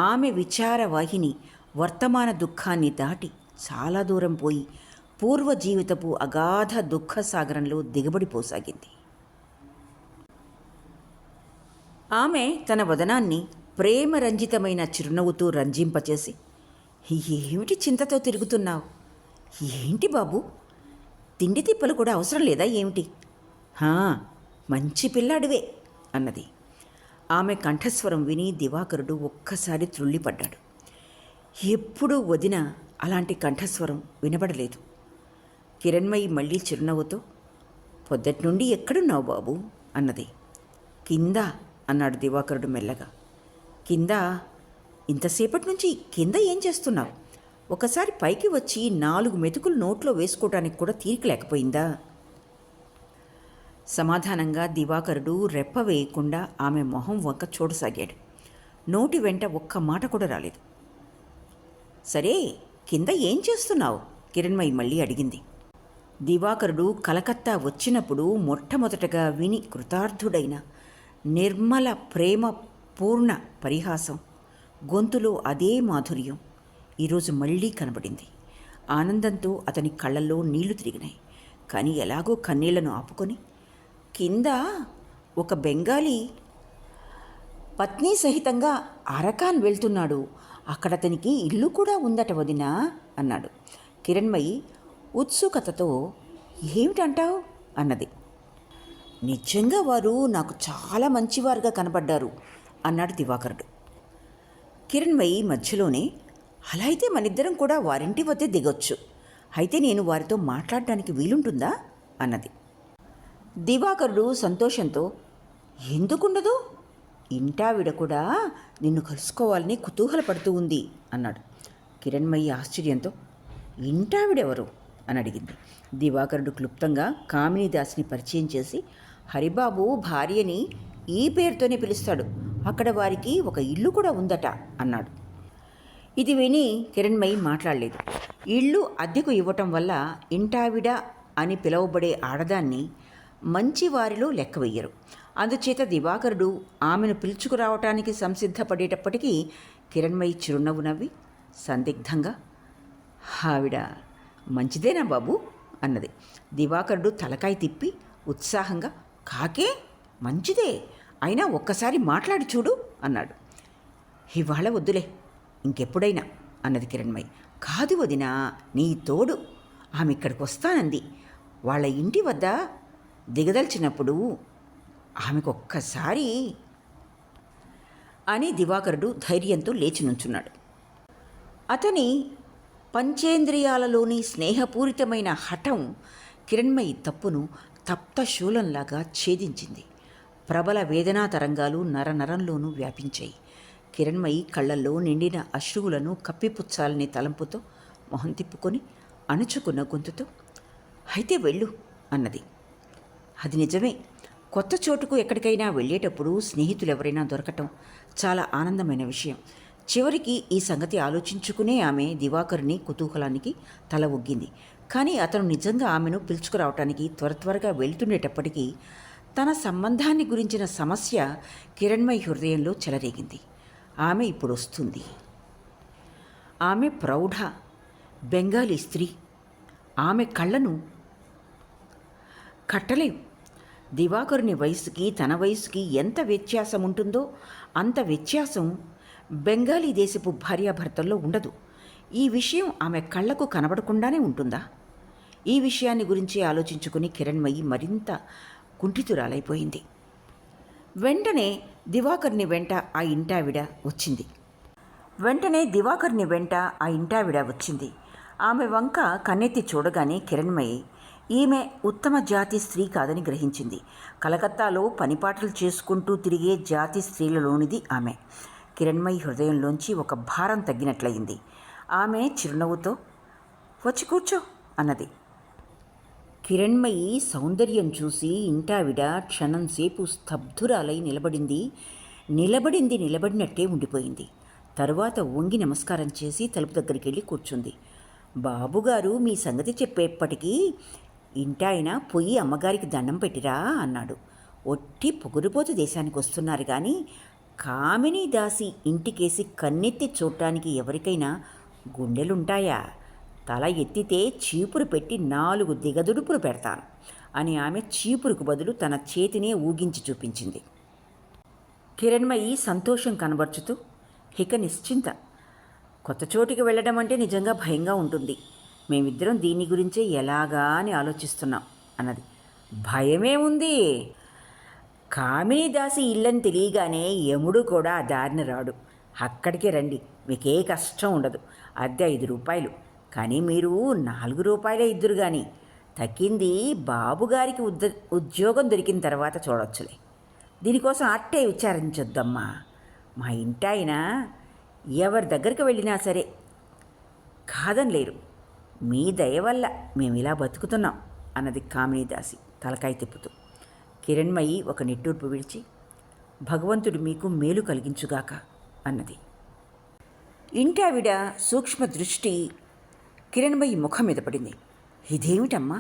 [SPEAKER 1] ఆమె విచారవాహిని వర్తమాన దుఃఖాన్ని దాటి చాలా దూరం పోయి పూర్వ జీవితపు అగాధ దుఃఖ సాగరంలో దిగబడిపోసాగింది. ఆమె తన వదనాన్ని ప్రేమరంజితమైన చిరునవ్వుతో రంజింపచేసి, ఏమిటి చింతతో తిరుగుతున్నావు? ఏంటి బాబు, తిండి తిప్పలు కూడా అవసరం లేదా ఏమిటి? హా, మంచి పిల్లాడివే అన్నది. ఆమె కంఠస్వరం విని దివాకరుడు ఒక్కసారి త్రుళ్ళిపడ్డాడు. ఎప్పుడూ వదిన అలాంటి కంఠస్వరం వినబడలేదు. కిరణ్మయి మళ్ళీ చిరునవ్వుతో, పొద్దటి నుండి ఎక్కడున్నావు బాబు అన్నది. కింద అన్నాడు దివాకరుడు మెల్లగా. కింద? ఇంతసేపటి నుంచి కింద ఏం చేస్తున్నావు? ఒకసారి పైకి వచ్చి 4 మెతుకులు నోట్లో వేసుకోవటానికి కూడా తీరిక లేకపోయిందా? సమాధానంగా దివాకరుడు రెప్ప వేయకుండా ఆమె మొహం వంక చూడసాగాడు. నోటి వెంట ఒక్క మాట కూడా రాలేదు. సరే, కింద ఏం చేస్తున్నావు? కిరణ్మయి మళ్ళీ అడిగింది. దివాకరుడు కలకత్తా వచ్చినప్పుడు మొట్టమొదటగా విని కృతార్థుడైన నిర్మల ప్రేమ పూర్ణ పరిహాసం, గొంతులో అదే మాధుర్యం ఈరోజు మళ్ళీ కనబడింది. ఆనందంతో అతని కళ్ళల్లో నీళ్లు తిరిగినాయి. కానీ ఎలాగో కన్నీళ్లను ఆపుకొని, కింద ఒక బెంగాలీ పత్ని సహితంగా అరకాన్ వెళ్తున్నాడు. అక్కడ అతనికి ఇల్లు కూడా ఉందట వదినా అన్నాడు. కిరణ్మయి ఉత్సుకతతో, ఏమిటంటావు అన్నది. నిజంగా వారు నాకు చాలా మంచివారుగా కనబడ్డారు అన్నాడు దివాకరుడు. కిరణ్మయి మధ్యలోనే, అలా అయితే మనిద్దరం కూడా వారింటి వద్దే దిగొచ్చు. అయితే నేను వారితో మాట్లాడడానికి వీలుంటుందా అన్నది. దివాకరుడు సంతోషంతో, ఎందుకుండదు? ఇంటావిడ కూడా నిన్ను కలుసుకోవాలని కుతూహలపడుతూ ఉంది అన్నాడు. కిరణ్మయి ఆశ్చర్యంతో, ఇంటావిడెవరు అని అడిగింది. దివాకరుడు క్లుప్తంగా కామినీదాస్ని పరిచయం చేసి, హరిబాబు భార్యని ఈ పేరుతోనే పిలుస్తాడు, అక్కడ వారికి ఒక ఇల్లు కూడా ఉందట అన్నాడు. ఇది విని కిరణ్మయి మాట్లాడలేదు. ఇల్లు అద్దెకు ఇవ్వటం వల్ల ఇంటావిడ అని పిలువబడే ఆడదాన్ని మంచివారిలో లెక్క వెయ్యరు. అందుచేత దివాకరుడు ఆమెను పిలుచుకురావటానికి సంసిద్ధపడేటప్పటికీ కిరణ్మయి చిరునవ్వు నవ్వి సందిగ్ధంగా, ఆవిడ మంచిదేనా బాబు అన్నది. దివాకరుడు తలకాయ తిప్పి ఉత్సాహంగా, కాకే మంచిదే, అయినా ఒక్కసారి మాట్లాడి చూడు అన్నాడు. ఇవాళ వద్దులే, ఇంకెప్పుడైనా అన్నది కిరణ్మయి. కాదు వదినా, నీ తోడు ఆమె ఇక్కడికి వస్తానంది. వాళ్ళ ఇంటి వద్ద దిగదల్చినప్పుడు ఆమెకు ఒక్కసారి అని దివాకరుడు ధైర్యంతో లేచి నుంచున్నాడు. అతని పంచేంద్రియాలలోని స్నేహపూరితమైన హఠం కిరణ్మయి తప్పును తప్తశూలంలాగా ఛేదించింది. ప్రబల వేదనా తరంగాలు నరనరంలోనూ వ్యాపించాయి. కిరణ్మయి కళ్ళల్లో నిండిన అశ్రువులను కప్పిపుచ్చాలని తలంపుతో మొహం తిప్పుకొని అణుచుకున్న గొంతుతో, అయితే వెళ్ళు అన్నది. అది నిజమే. కొత్త చోటుకు ఎక్కడికైనా వెళ్ళేటప్పుడు స్నేహితులు ఎవరైనా దొరకటం చాలా ఆనందమైన విషయం. చివరికి ఈ సంగతి ఆలోచించుకునే ఆమె దివాకరుని కుతూహలానికి తల ఒగ్గింది. కానీ అతను నిజంగా ఆమెను పిలుచుకురావటానికి త్వరగా వెళ్తుండేటప్పటికీ తన సంబంధాన్ని గురించిన సమస్య కిరణ్మయి హృదయంలో చెలరేగింది. ఆమె ఇప్పుడు వస్తుంది. ఆమె ప్రౌఢ బెంగాలీ స్త్రీ. ఆమె కళ్ళను కట్టలేం. దివాకరుని వయసుకి తన వయసుకి ఎంత వ్యత్యాసం ఉంటుందో అంత వ్యత్యాసం బెంగాలీ దేశపు భార్యాభర్తల్లో ఉండదు. ఈ విషయం ఆమె కళ్ళకు కనబడకుండానే ఉంటుందా? ఈ విషయాన్ని గురించి ఆలోచించుకుని కిరణ్మయి మరింత కుంఠితురాలైపోయింది. వెంటనే దివాకర్ని వెంట ఆ ఇంటావిడ వచ్చింది. ఆమె వంక కన్నెత్తి చూడగానే కిరణ్మయి ఈమె ఉత్తమ జాతి స్త్రీ కాదని గ్రహించింది. కలకత్తాలో పనిపాటలు చేసుకుంటూ తిరిగే జాతి స్త్రీలలోనిది ఆమె. కిరణ్మయి హృదయంలోంచి ఒక భారం తగ్గినట్లయింది. ఆమె చిరునవ్వుతో, వచ్చి కూర్చో అన్నది. కిరణ్మయి సౌందర్యం చూసి ఇంటావిడ క్షణంసేపు స్తబ్దురాలై నిలబడినట్టే ఉండిపోయింది. తరువాత వంగి నమస్కారం చేసి తలుపు దగ్గరికి వెళ్ళి కూర్చుంది. బాబుగారు మీ సంగతి చెప్పేప్పటికీ ఇంటాయన పొయ్యి అమ్మగారికి దండం పెట్టిరా అన్నాడు. ఒట్టి పొగురుపోతు దేశానికి వస్తున్నారు కానీ కామినీ దాసి ఇంటికేసి కన్నెత్తి చూడటానికి ఎవరికైనా గుండెలుంటాయా? తల ఎత్తితే చీపురు పెట్టి 4 దిగదుడుపులు పెడతాను అని ఆమె చీపురుకు బదులు తన చేతినే ఊగించి చూపించింది. కిరణ్మయి సంతోషం కనబర్చుతూ, ఇక నిశ్చింత, కొత్త చోటికి వెళ్ళడం అంటే నిజంగా భయంగా ఉంటుంది. మేమిద్దరం దీని గురించే ఎలాగా అని ఆలోచిస్తున్నాం అన్నది. భయమే ఉంది. కామినీ దాసి ఇల్లని తెలియగానే యముడు కూడా ఆ దారిని రాడు. అక్కడికే రండి, మీకే కష్టం ఉండదు. అద్దె 5 రూపాయలు, కానీ మీరు 4 రూపాయలే ఇద్దరు. కానీ తగ్గింది బాబుగారికి ఉద్యోగం దొరికిన తర్వాత చూడొచ్చులే. దీనికోసం అట్టే విచారించొద్దమ్మా. మా ఇంటాయన ఎవరి దగ్గరికి వెళ్ళినా సరే కాదనలేరు. మీ దయ వల్ల మేము ఇలా బతుకుతున్నాం అన్నది కామినీదాసి తలకాయ తిప్పుతూ. కిరణ్మయి ఒక నిట్టూర్పు విడిచి, భగవంతుడు మీకు మేలు కలిగించుగాక అన్నది. ఇంటావిడ సూక్ష్మ దృష్టి కిరణ్మయి ముఖం మీద పడింది. ఇదేమిటమ్మా,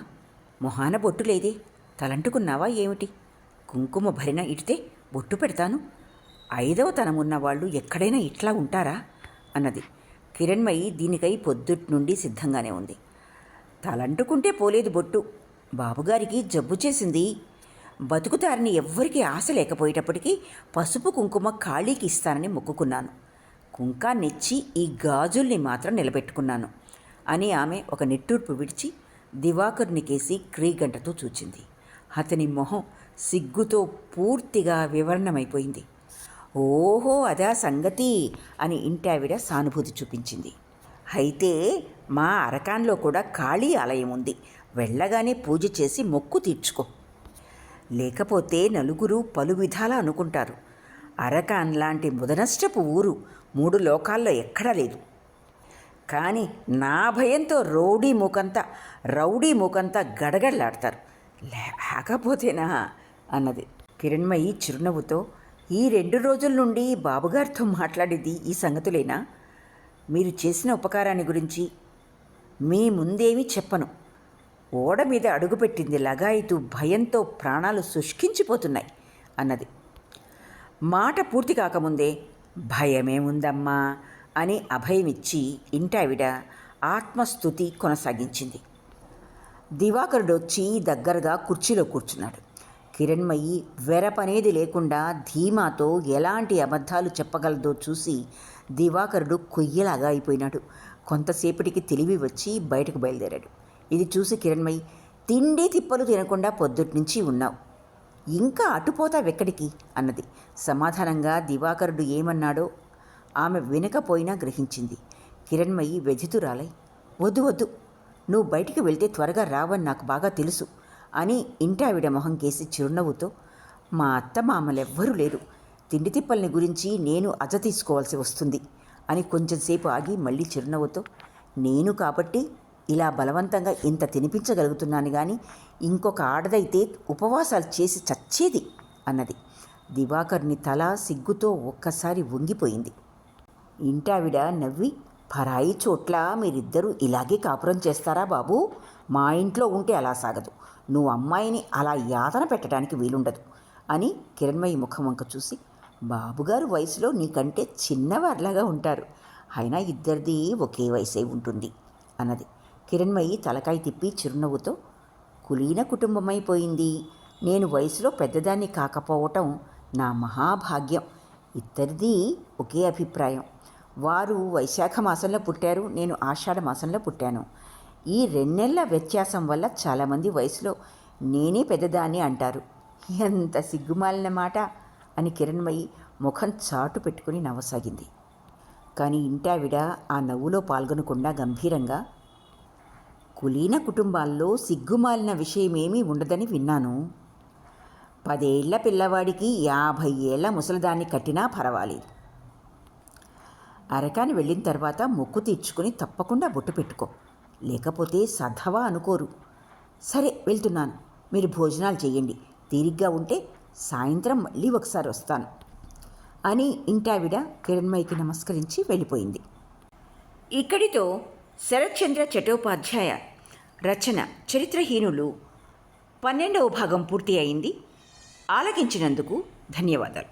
[SPEAKER 1] మొహాన బొట్టు లేదే, తలంటుకున్నావా ఏమిటి? కుంకుమ భరిన ఇడితే బొట్టు పెడతాను. 5వ తనమున్న వాళ్ళు ఎక్కడైనా ఇట్లా ఉంటారా అన్నది. కిరణ్మయి దీనికై పొద్దుటి నుండి సిద్ధంగానే ఉంది. తలంటుకుంటే పోలేదు బొట్టు. బాబుగారికి జబ్బు చేసింది. బతుకుతారని ఎవ్వరికీ ఆశ లేకపోయేటప్పటికీ పసుపు కుంకుమ ఖాళీకి ఇస్తానని మొక్కుకున్నాను. కుంకాన్నిచ్చి ఈ గాజుల్ని మాత్రం నిలబెట్టుకున్నాను అని ఆమె ఒక నిట్టూర్పు విడిచి దివాకరునికేసి క్రీగంటతో చూచింది. అతని మొహం సిగ్గుతో పూర్తిగా వివరణమైపోయింది. ఓహో, అదా సంగతి అని ఇంటావిడ సానుభూతి చూపించింది. అయితే మా అరకాన్లో కూడా ఖాళీ ఆలయం ఉంది. వెళ్ళగానే పూజ చేసి మొక్కు తీర్చుకో. లేకపోతే నలుగురు పలు విధాలా అనుకుంటారు. అరకాన్ లాంటి ముదనష్టపు ఊరు 3 లోకాల్లో ఎక్కడా లేదు. కానీ నా భయంతో రౌడీ మూకంతా గడగడలాడతారు. లేకపోతేనా అన్నది. కిరణ్మయి చిరునవ్వుతో, ఈ 2 రోజుల నుండి బాబుగారితో మాట్లాడేది ఈ సంగతులేనా? మీరు చేసిన ఉపకారాన్ని గురించి మీ ముందేమీ చెప్పను. ఓడ మీద అడుగుపెట్టింది లగాయితూ భయంతో ప్రాణాలు శుష్కించిపోతున్నాయి అన్నది. మాట పూర్తి కాకముందే భయమేముందమ్మా అని అభయమిచ్చి ఇంటావిడ ఆత్మస్తుతి కొనసాగించింది. దివాకరుడు వచ్చి దగ్గరగా కుర్చీలో కూర్చున్నాడు. కిరణ్మయి వెరపనేది లేకుండా ధీమాతో ఎలాంటి అబద్ధాలు చెప్పగలదో చూసి దివాకరుడు కొయ్యలాగా అయిపోయినాడు. కొంతసేపటికి తెలివి వచ్చి బయటకు బయలుదేరాడు. ఇది చూసి కిరణ్మయి, తిండి తిప్పలు తినకుండా పొద్దుట్నుంచి ఉన్నావు, ఇంకా అటుపోతావెక్కడికి అన్నది. సమాధానంగా దివాకరుడు ఏమన్నాడో ఆమె వినకపోయినా గ్రహించింది. కిరణ్మయి వ్యధితురాలై, వద్దు, నువ్వు బయటికి వెళ్తే త్వరగా రావని నాకు బాగా తెలుసు అని ఇంటావిడ మొహం కేసి చిరునవ్వుతో, మా అత్త మామలెవ్వరూ లేరు, తిండి తిప్పల్ని గురించి నేను అజ తీసుకోవాల్సి వస్తుంది అని కొంచెంసేపు ఆగి మళ్ళీ చిరునవ్వుతో, నేను కాబట్టి ఇలా బలవంతంగా ఇంత తినిపించగలుగుతున్నాను, కానీ ఇంకొక ఆడదైతే ఉపవాసాలు చేసి చచ్చేది అన్నది. దివాకర్ని తల సిగ్గుతో ఒక్కసారి వంగిపోయింది. ఇంటావిడ నవ్వి, పరాయి చోట్ల మీరిద్దరూ ఇలాగే కాపురం చేస్తారా బాబూ? మా ఇంట్లో ఉంటే అలా సాగదు. నువ్వు అమ్మాయిని అలా యాతన పెట్టడానికి వీలుండదు అని కిరణ్మయి ముఖం వంక చూసి, బాబుగారు వయసులో నీకంటే చిన్నవారిలాగా ఉంటారు, అయినా ఇద్దరిది ఒకే వయసే ఉంటుంది అన్నది. కిరణ్మయి తలకాయ తిప్పి చిరునవ్వుతో, కులీన కుటుంబమైపోయింది. నేను వయసులో పెద్దదాన్ని కాకపోవటం నా మహాభాగ్యం. ఇద్దరిది ఒకే అభిప్రాయం. వారు వైశాఖ మాసంలో పుట్టారు, నేను ఆషాఢ మాసంలో పుట్టాను. ఈ 2 నెలల వ్యత్యాసం వల్ల చాలామంది వయసులో నేనే పెద్దదాన్ని అంటారు. ఎంత సిగ్గుమాలిన మాట అని కిరణ్మయి ముఖం చాటు పెట్టుకుని నవ్వసాగింది. కానీ ఇంటావిడ ఆ నవ్వులో పాల్గొనకుండా గంభీరంగా, కులీన కుటుంబాల్లో సిగ్గుమాలిన విషయమేమీ ఉండదని విన్నాను. 10 ఏళ్ల పిల్లవాడికి 50 ఏళ్ల ముసలిదాన్ని కట్టినా పర్వాలేదు. అరకాని వెళ్ళిన తర్వాత మొక్కు తీర్చుకుని తప్పకుండా బొట్టు పెట్టుకో, లేకపోతే సధవా అనుకోరు. సరే వెళ్తున్నాను, మీరు భోజనాలు చేయండి, తీరిగ్గా ఉంటే సాయంత్రం మళ్ళీ ఒకసారి వస్తాను అని ఇంటావిడ కిరణ్మయికి నమస్కరించి వెళ్ళిపోయింది. ఇక్కడితో శరత్చంద్ర చటోపాధ్యాయ రచన చరిత్రహీనులు 12వ భాగం పూర్తి అయింది. ఆలకించినందుకు ధన్యవాదాలు.